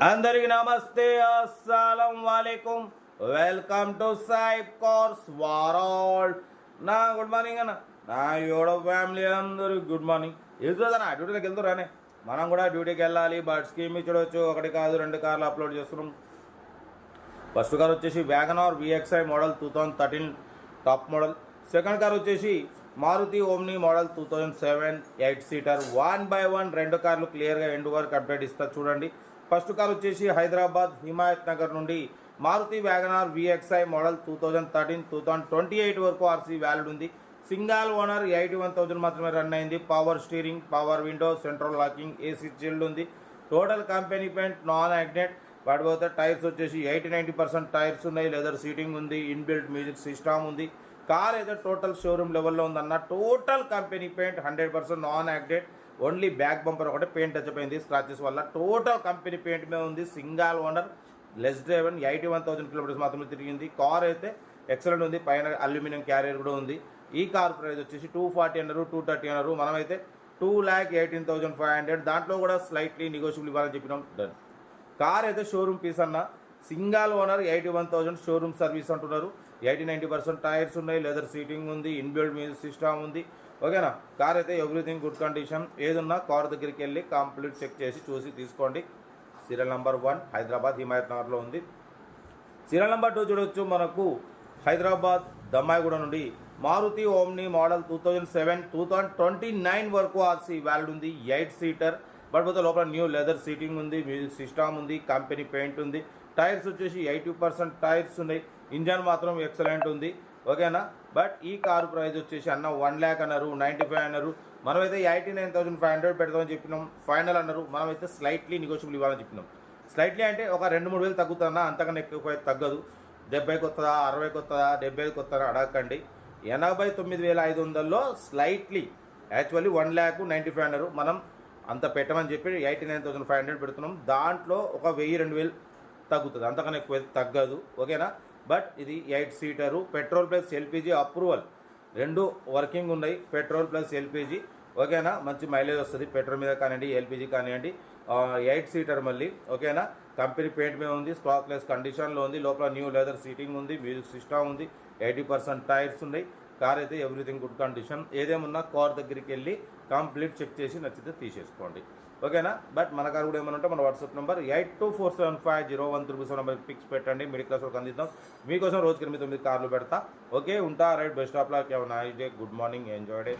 అందరికి నమస్తే, అస్సలం వాలేకుం. Welcome to Saib cars world. నా గుడ్ మార్నింగ్ అన్న, నా యోడో ఫ్యామిలీ అందరికి గుడ్ మార్నింగ్. నా డ్యూటీలోకి వెళ్తురానే, మనం కూడా డ్యూటీకి వెళ్ళాలి. బట్ స్కీమ్ ఇచ్చడవచ్చు, ఒకటి కాదు 2 కార్లు అప్లోడ్ చేస్తున్నాం. ఫస్ట్ కార్ వచ్చేసి Wagon R VXI model 2013 top model. Second car వచ్చేసి మారుతి ఓమ్ని మోడల్ 2007 8 సీటర్. 1/1 2 కార్లు క్లియర్గా ఎండ్ వరకు అప్డేట్ ఇస్తా చూడండి. ఫస్ట్ కార్ వచ్చేసి హైదరాబాద్ హిమాయత్ నగర్ నుండి మారుతి వ్యాగనార్ VXI మోడల్ 2013 2028 వరకు ఆర్సీ వ్యాలిడ్ ఉంది. సింగల్ ఓనర్ 81,000 మాత్రమే రన్ అయింది. Power steering, power window, central locking, AC chilled ఉంది. Total company paint, non accident. వాటిపోతే టైర్స్ వచ్చేసి 80-90% టైర్స్ ఉన్నాయి. లెదర్ సీటింగ్ ఉంది. ఇన్బిల్ట్ మ్యూజిక్ సిస్టమ్ ఉంది. కార్ అయితే టోటల్ షోరూమ్ లెవెల్లో ఉందన్న. Total company paint 100% non accident. Only back bumper ఒకటే పెయింట్ టచ్ అయింది స్క్రాచెస్ వల్ల. టోటల్ కంపెనీ పెయింట్ మీద ఉంది. Single owner, less driven, 81,000 kilometres మాత్రమే తిరిగింది. కార్ అయితే ఎక్సలెంట్ ఉంది. పైన అల్యూమినియం క్యారియర్ కూడా ఉంది. ఈ కార్ ప్రైస్ వచ్చేసి 240 అన్నారు, 230 అన్నారు. మనమైతే 2,18,500. దాంట్లో కూడా స్లైట్లీ నెగోషియబుల్ ఇవ్వాలని చెప్పినాం. డన్. కార్ అయితే షోరూమ్ పీస్ అన్న. సింగల్ ఓనర్ 81,000 షోరూమ్ సర్వీస్ అంటున్నారు. 80-90% టైర్స్ ఉన్నాయి. లెదర్ సీటింగ్ ఉంది. ఇన్బిల్డ్ మ్యూజిక్ సిస్టమ్ ఉంది. ఓకేనా. కార్ అయితే ఎవ్రీథింగ్ గుడ్ కండిషన్. ఏదున్నా కార్ దగ్గరికి వెళ్ళి కంప్లీట్ చెక్ చేసి చూసి తీసుకోండి. సీరియల్ నెంబర్ 1 హైదరాబాద్ హిమాయత్ నగర్లో ఉంది. సీరియల్ నెంబర్ 2 చూడవచ్చు. మనకు హైదరాబాద్ దమ్మాయిగూడ నుండి మారుతి ఓమ్ని మోడల్ 2007 2029 వరకు ఆర్సీ వ్యాలిడ్ ఉంది. 8 సీటర్. బట్ పోతే లోపల న్యూ లెదర్ సీటింగ్ ఉంది. మ్యూజిక్ సిస్టమ్ ఉంది. కంపెనీ పెయింట్ ఉంది. టైర్స్ వచ్చేసి 80% టైర్స్ ఉన్నాయి. ఇంజన్ మాత్రం ఎక్సలెంట్ ఉంది. ఓకేనా. బట్ ఈ కారు ప్రైస్ వచ్చేసి అన్న 1 lakh అన్నారు, 95 అన్నారు. మనమైతే 89,500 పెడతామని చెప్పినాం. ఫైనల్ అన్నారు. మనమైతే స్లైట్లీ నెగోషియబుల్ ఇవ్వాలని చెప్పినాం. స్లైట్లీ అంటే ఒక 2-3 వేలు తగ్గుతుందా, అంతకన్నా ఎక్కువ తగ్గదు. 70కి వస్తుందా, 60కి వస్తుందా, 70కి వస్తుందా అడగకండి. 89,500లో స్లైట్లీ, యాక్చువల్లీ 1,95,000 అన్నారు. మనం అంత పెట్టమని చెప్పి 89,500 పెడుతున్నాం. దాంట్లో ఒక 1,000-2,000 తగ్గుతుంది, అంతకన్నా ఎక్కువ తగ్గదు. ఓకేనా. బట్ ఇది 8 seater. Petrol plus LPG approval 2 working ఉన్నాయి. Petrol plus LPG. ఓకేనా. మంచి మైలేజ్ వస్తుంది పెట్రోల్ మీద కానివ్వండి, ఎల్పిజి కానివ్వండి. 8 సీటర్ మళ్ళీ. ఓకేనా. కంపెనీ పెయింట్ మీద ఉంది. స్టాక్లెస్ కండిషన్లో ఉంది. లోపల న్యూ లెదర్ సీటింగ్ ఉంది. మ్యూజిక్ సిస్టమ్ ఉంది. 80% టైర్స్ ఉన్నాయి. కార్ అయితే ఎవ్రీథింగ్ గుడ్ కండిషన్. ఏదేమున్నా కార్ దగ్గరికి వెళ్ళి కంప్లీట్ చెక్ చేసి నచ్చితే తీసేసుకోండి. ఓకేనా. బట్ మన కార్ కూడా ఏమైనా ఉంటే మన వాట్సాప్ నెంబర్ 8247501377 నెంబర్కి పిక్స్ పెట్టండి. మిడిల్ క్లాస్ వరకు అందిద్దాం. మీకోసం రోజుకి 8-9 కార్లు పెడతా. ఓకే, ఉంటా. Right. Best of luck. Have nice day. Good morning. Enjoy day.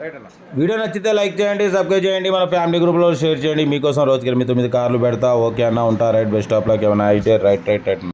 Right అన్న. వీడియో నచ్చితే లైక్ చేయండి, సబ్స్క్రైబ్ చేయండి, మన ఫ్యామిలీ గ్రూప్లో షేర్ చేయండి. మీకోసం రోజుకి 8-9 కార్లు పెడతా. ఓకే అన్న, ఉంటా. Right. Best of luck. Have nice day. Right.